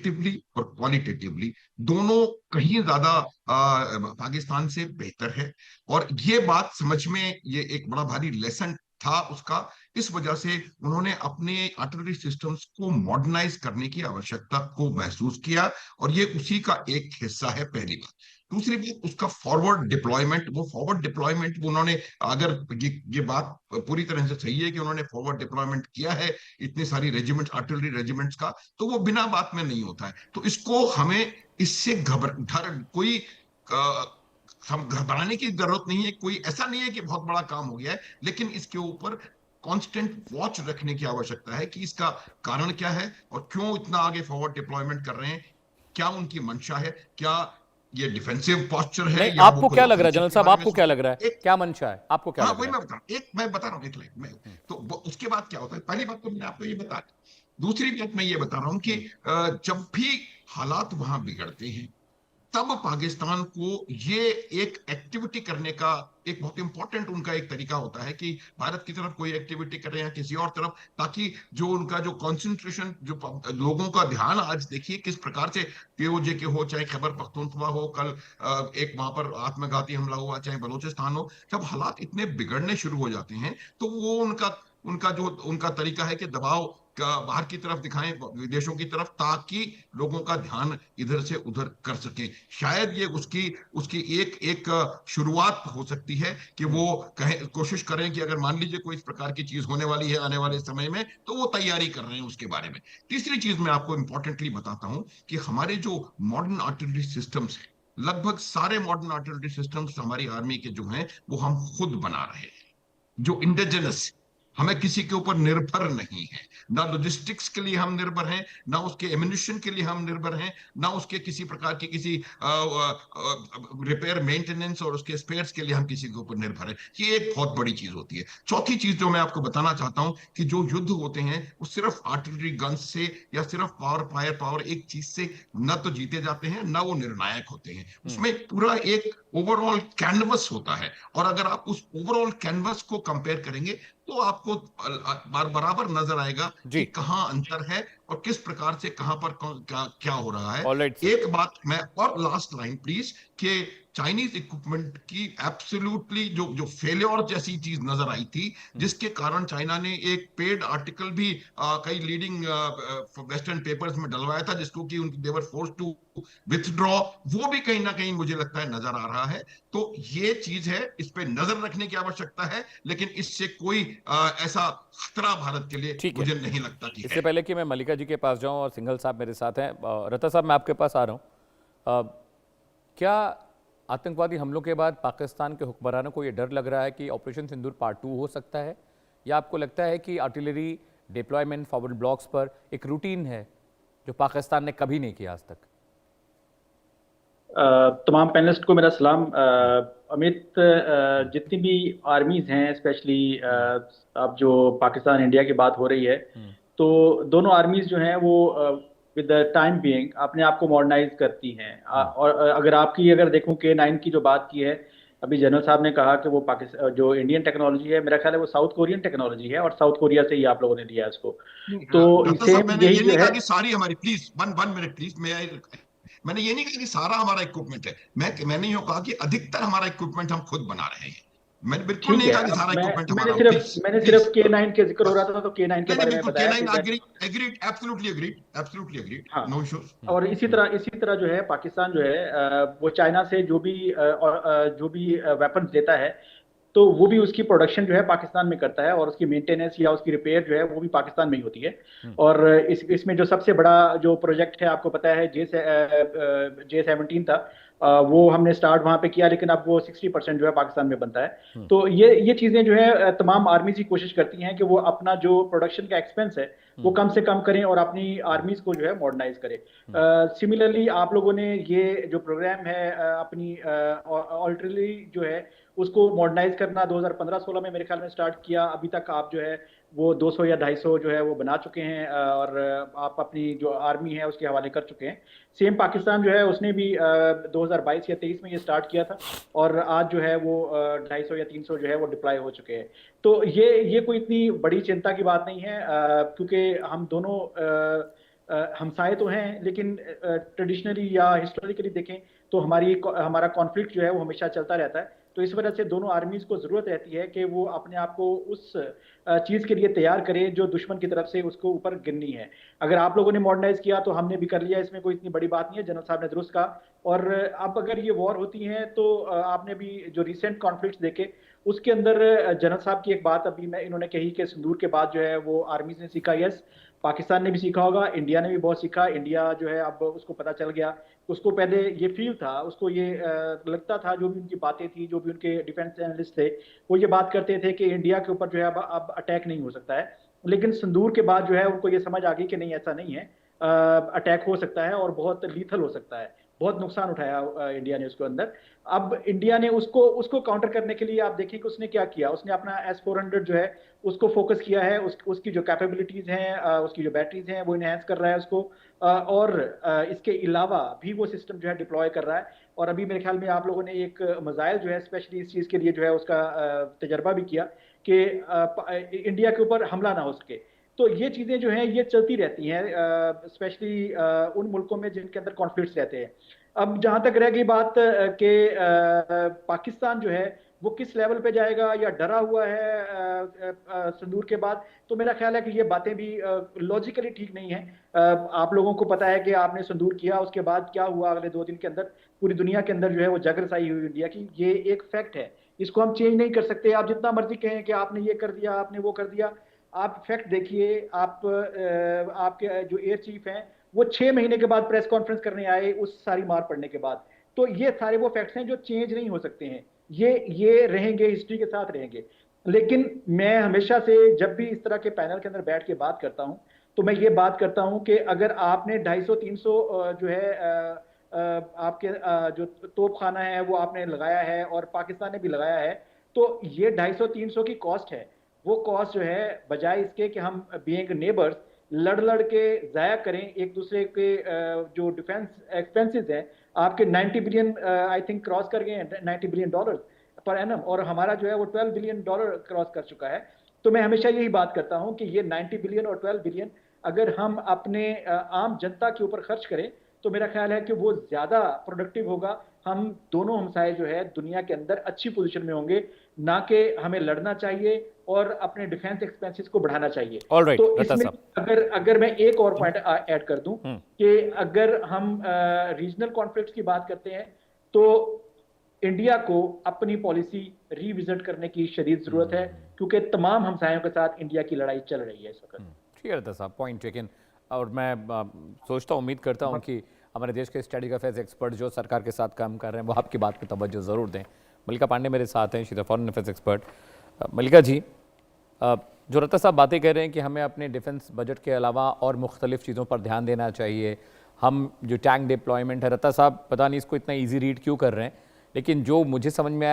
Quantitatively और qualitatively दोनों कहीं ज्यादा पाकिस्तान से बेहतर है। और ये बात समझ में, ये एक बड़ा भारी लेसन था उसका। इस वजह से उन्होंने अपने आर्टिलरी सिस्टम्स को मॉडर्नाइज करने की आवश्यकता को महसूस किया, और ये उसी का एक हिस्सा है, पहली बात। दूसरी बात, उसका फॉरवर्ड डिप्लॉयमेंट, वो फॉरवर्ड डिप्लॉयमेंट उन्होंने, अगर ये बात पूरी तरह से सही है कि उन्होंने फॉरवर्ड डिप्लॉयमेंट किया है इतनी सारी रेजिमेंट, आर्टिलरी रेजिमेंट्स का, तो वो बिना बात में नहीं होता है। तो इसको हमें इससे कोई हम घबराने की जरूरत नहीं है। कोई ऐसा नहीं है कि बहुत बड़ा काम हो गया है, लेकिन इसके ऊपर कांस्टेंट वॉच रखने की आवश्यकता है कि इसका कारण क्या है और क्यों इतना आगे फॉरवर्ड डिप्लॉयमेंट कर रहे हैं। क्या उनकी मंशा है? क्या ये डिफेंसिव पोस्चर है नहीं, या वो आपको कोई क्या लग रहा है ऑफेंसिव जनरल के साहब, बारे में आपको क्या सोच लग रहा है, एक। क्या मंशा है, आपको क्या हाँ, लग वही रहा है? मैं बता रहा हूँ, मैं बता रहा हूँ, एक लाइन में। तो उसके बाद क्या होता है, पहली बात तो मैंने आपको ये बता दी। दूसरी बात मैं ये बता रहा हूँ कि जब भी हालात वहां बिगड़ते हैं, तब पाकिस्तान को ये एक एक्टिविटी करने का एक बहुत इंपॉर्टेंट उनका एक तरीका होता है कि भारत की तरफ कोई एक्टिविटी करें या किसी और तरफ, ताकि जो उनका जो कंसंट्रेशन, जो लोगों का ध्यान, आज देखिए किस प्रकार से पीओजे के हो, चाहे खैबर पख्तूनख्वा हो, कल एक वहां पर आत्मघाती हमला हुआ, चाहे बलूचिस्तान हो, जब हालात इतने बिगड़ने शुरू हो जाते हैं, तो वो उनका उनका जो उनका तरीका है कि दबाव का बाहर की तरफ दिखाएं, विदेशों की तरफ, ताकि लोगों का ध्यान इधर से उधर कर सके। शायद ये उसकी उसकी एक एक शुरुआत हो सकती है कि वो कोशिश करें कि अगर मान लीजिए कोई इस प्रकार की चीज होने वाली है आने वाले समय में, तो वो तैयारी कर रहे हैं उसके बारे में। तीसरी चीज मैं आपको इंपॉर्टेंटली बताता हूं कि हमारे जो मॉडर्न आर्टिलरी सिस्टम्स हैं, लगभग सारे मॉडर्न आर्टिलरी सिस्टम्स हमारी आर्मी के जो हैं वो हम खुद बना रहे हैं, जो इंडिजिनस। हमें किसी के ऊपर निर्भर नहीं है, ना लॉजिस्टिक्स के लिए हम निर्भर हैं, ना उसके एम्यूनिशन के लिए हम निर्भर हैं, ना उसके किसी प्रकार की किसी रिपेयर मेंटेनेंस और उसके स्पेयर्स के लिए हम किसी के ऊपर निर्भर हैं। ये एक बहुत बड़ी चीज होती है। चौथी चीज जो मैं आपको बताना चाहता हूं कि जो युद्ध होते हैं वो सिर्फ आर्टिलरी गन्स से या सिर्फ पावर, फायर पावर, एक चीज से न तो जीते जाते हैं, ना वो निर्णायक होते हैं। उसमें पूरा एक ओवरऑल कैनवस होता है, और अगर आप उस ओवरऑल कैनवस को कंपेयर करेंगे, तो आपको बराबर नजर आएगा कि जी, कहां अंतर है और किस प्रकार से कहां पर क्या क्या हो रहा है। Alright sir. एक बात मैं, और लास्ट लाइन प्लीज, कि चाइनीज इक्विपमेंट की एब्सोल्युटली जो जो फेलियर जैसी चीज नजर आई थी, जिसके कारण चाइना ने एक पेड आर्टिकल भी कई लीडिंग वेस्टर्न पेपर्स में डलवाया था, जिसको कि देवर फोर्स टू विथड्रॉ, वो भी कहीं ना कहीं मुझे लगता है नजर आ रहा है। तो ये चीज है, इस पे नजर रखने की आवश्यकता है, लेकिन इससे कोई ऐसा खतरा भारत के लिए ठीक है, मुझे नहीं लगता कि इससे है। पहले कि मैं मलिका जी के पास जाऊं और सिंघल साहब मेरे साथ हैं, रता साहब मैं आपके पास आ रहा हूं। क्या आतंकवादी हमलों के बाद पाकिस्तान के हुक्मरानों को ये डर लग रहा है कि ऑपरेशन सिंदूर पार्ट 2 हो सकता है, या आपको लगता है कि आर्टिलरी डिप्लॉयमेंट फॉरवर्ड ब्लॉक्स पर एक रूटीन है जो पाकिस्तान ने कभी नहीं किया आज तक? तमाम पैनलिस्ट को मेरा सलाम। अमित, जितनी भी आर्मीज हैं, स्पेशली अब जो पाकिस्तान इंडिया की बात हो रही है, तो दोनों आर्मीज जो हैं वो विद द टाइम बीइंग अपने आप को मॉडर्नाइज करती हैं। और अगर देखूं K9 की जो बात की है, अभी जनरल साहब ने कहा कि वो पाकिस्तान जो इंडियन टेक्नोलॉजी है, मेरा ख्याल है वो साउथ कोरियन टेक्नोलॉजी है, और साउथ कोरिया से ही आप लोगों ने लिया है इसको। तो डॉक्टर साहब, सेम मैंने यही ये जो नहीं कहा है। कि सारी हमारी, please one one minute please, मैंने ये नहीं कहा कि सारा हमारा इक्विपमेंट है। मैंने ये कहा कि अधिकतर हमारा इक्विपमेंट हम खुद बना रहे हैं। मैंने बिल्कुल ठीक नहीं है, कहा कि अब सारा मैं इक्विपमेंट मैंने हमारा हो। सिर्फ प्लीज मैंने प्लीज, सिर्फ K9 के जिक्र हो बस। रहा था तो K9 के नहीं नहीं, बारे में बिल्कुल, बताया कि K9 that. Agree, agreed, absolutely agreed, absolutely agreed, हाँ, नो इश्यूज। और इसी तरह जो है पाकिस्तान जो है वो चाइना से जो भी वेपन्स लेता है, तो वो भी उसकी प्रोडक्शन जो है पाकिस्तान में करता है, और उसकी मेंटेनेंस या उसकी रिपेयर जो है वो भी पाकिस्तान में ही होती है। और इसमें जो सबसे बड़ा जो प्रोजेक्ट है, आपको पता है, J17 था। वो हमने स्टार्ट वहाँ पे किया, लेकिन अब वो 60% जो है पाकिस्तान में बनता है। तो ये चीज़ें जो है तमाम आर्मीज की कोशिश करती हैं कि वो अपना जो प्रोडक्शन का एक्सपेंस है वो कम से कम करें और अपनी आर्मीज को जो है मॉडर्नाइज करें। सिमिलरली आप लोगों ने ये जो प्रोग्राम है अपनी ऑल्टरली जो है उसको मॉडर्नाइज करना 2015-16 में मेरे ख्याल में स्टार्ट किया। अभी तक आप जो है वो 200 या 250 जो है वो बना चुके हैं, और आप अपनी जो आर्मी है उसके हवाले कर चुके हैं। सेम पाकिस्तान जो है उसने भी 2022 या 23 में ये स्टार्ट किया था, और आज जो है वो 250 या 300 जो है वो डिप्लॉय हो चुके हैं। तो ये कोई इतनी बड़ी चिंता की बात नहीं है, क्योंकि हम दोनों हमसाए तो हैं, लेकिन ट्रेडिशनली या हिस्टोरिकली देखें तो हमारा कॉन्फ्लिक्ट जो है वो हमेशा चलता रहता है। तो इस वजह से दोनों आर्मीज को जरूरत रहती है कि वो अपने आप को उस चीज के लिए तैयार करें जो दुश्मन की तरफ से उसको ऊपर गिननी है। अगर आप लोगों ने मॉडर्नाइज किया तो हमने भी कर लिया, इसमें कोई इतनी बड़ी बात नहीं है, जनरल साहब ने दुरुस्त कहा। और अब अगर ये वॉर होती है तो आपने भी जो रिसेंट कॉन्फ्लिक्ट देखे उसके अंदर जनरल साहब की एक बात अभी मैं इन्होंने कही कि सिंदूर के बाद जो है वो आर्मीज ने सीखा। यस, पाकिस्तान ने भी सीखा होगा, इंडिया ने भी बहुत सीखा। इंडिया जो है अब उसको पता चल गया, उसको पहले ये फील था, उसको ये लगता था, जो भी उनकी बातें थी, जो भी उनके डिफेंस एनालिस्ट थे वो ये बात करते थे कि इंडिया के ऊपर जो है अब अटैक नहीं हो सकता है। लेकिन संदूर के बाद जो है उनको ये समझ आ गई कि नहीं, ऐसा नहीं है, अटैक हो सकता है और बहुत लीथल हो सकता है। बहुत नुकसान उठाया इंडिया ने उसके अंदर। अब इंडिया ने उसको उसको काउंटर करने के लिए आप देखिए कि उसने क्या किया। उसने अपना S-400 जो है उसको फोकस किया है, उसकी जो कैपेबिलिटीज हैं, उसकी जो बैटरीज हैं वो इनहेंस कर रहा है उसको, और इसके अलावा भी वो सिस्टम जो है डिप्लॉय कर रहा है। और अभी मेरे ख्याल में आप लोगों ने एक मिसाइल जो है स्पेशली इस चीज के लिए जो है उसका तजर्बा भी किया कि इंडिया के ऊपर हमला ना हो सके। तो ये चीजें जो हैं ये चलती रहती हैं, स्पेशली उन मुल्कों में जिनके अंदर कॉन्फ्लिक्ट्स रहते हैं। अब जहां तक रह गई बात कि पाकिस्तान जो है वो किस लेवल पे जाएगा या डरा हुआ है संदूर के बाद, तो मेरा ख्याल है कि ये बातें भी लॉजिकली ठीक नहीं है। आप लोगों को पता है कि आपने संदूर किया, उसके बाद क्या हुआ अगले 2 दिन के अंदर पूरी दुनिया के अंदर जो है वो जग रसाई हुई इंडिया की। ये एक फैक्ट है, इसको हम चेंज नहीं कर सकते। आप जितना मर्जी कहें कि आपने ये कर दिया, आपने वो कर दिया, आप फैक्ट देखिए। आपके जो एयर चीफ हैं वो 6 महीने के बाद प्रेस कॉन्फ्रेंस करने आए उस सारी मार पड़ने के बाद। तो ये सारे वो फैक्ट्स हैं जो चेंज नहीं हो सकते हैं, ये रहेंगे, हिस्ट्री के साथ रहेंगे। लेकिन मैं हमेशा से जब भी इस तरह के पैनल के अंदर बैठ के बात करता हूं तो मैं ये बात करता हूं कि अगर आपने 250-300 जो है आपके जो तोप खाना है वो आपने लगाया है और पाकिस्तान ने भी लगाया है, तो ये 250-300 की कॉस्ट है। वो कॉस्ट जो है बजाय इसके कि हम बीइंग नेबर्स लड़ लड़ के जाया करें एक दूसरे के जो डिफेंस एक्सपेंसेस हैं आपके 90 बिलियन आई थिंक क्रॉस कर गए हैं, $90 बिलियन पर एनम, और हमारा जो है वो $12 बिलियन क्रॉस कर चुका है। तो मैं हमेशा यही बात करता हूं कि ये 90 बिलियन और 12 बिलियन अगर हम अपने आम जनता के ऊपर खर्च करें तो मेरा ख्याल है कि वो ज्यादा प्रोडक्टिव होगा। हम दोनों हमसाए जो है दुनिया के अंदर अच्छी पोजीशन में होंगे, ना कि हमें लड़ना चाहिए और अपने डिफेंस एक्सपेंसेस को बढ़ाना चाहिए। ऑल राइट, तो इसमें अगर मैं एक और पॉइंट ऐड कर दूं कि अगर हम रीजनल कॉन्फ्लिक्ट्स की बात करते हैं तो इंडिया को अपनी पॉलिसी रिविजिट करने की शदीद जरूरत है, क्योंकि तमाम हमसायों के साथ इंडिया की लड़ाई चल रही है इस वक्त। ठीक है साहब, पॉइंट टेकन। और मैं सोचता हूँ, उम्मीद करता हूँ कि हमारे देश के स्टैटिक अफेयर्स एक्सपर्ट जो सरकार के साथ काम कर रहे हैं वो आपकी बात पर तवज्जो ज़रूर दें। मलिका पांडे मेरे साथ हैं, she is a foreign affairs expert. Malika ji, जो रत्ता साहब बातें कह रहे हैं कि हमें अपने डिफेंस बजट के अलावा और मुख्तलिफ चीज़ों पर ध्यान देना चाहिए, हम जो टैंक डिप्लॉयमेंट है, रत्ता साहब पता नहीं इसको इतना ईजी रीड क्यों कर रहे हैं, लेकिन जो मुझे समझ में आया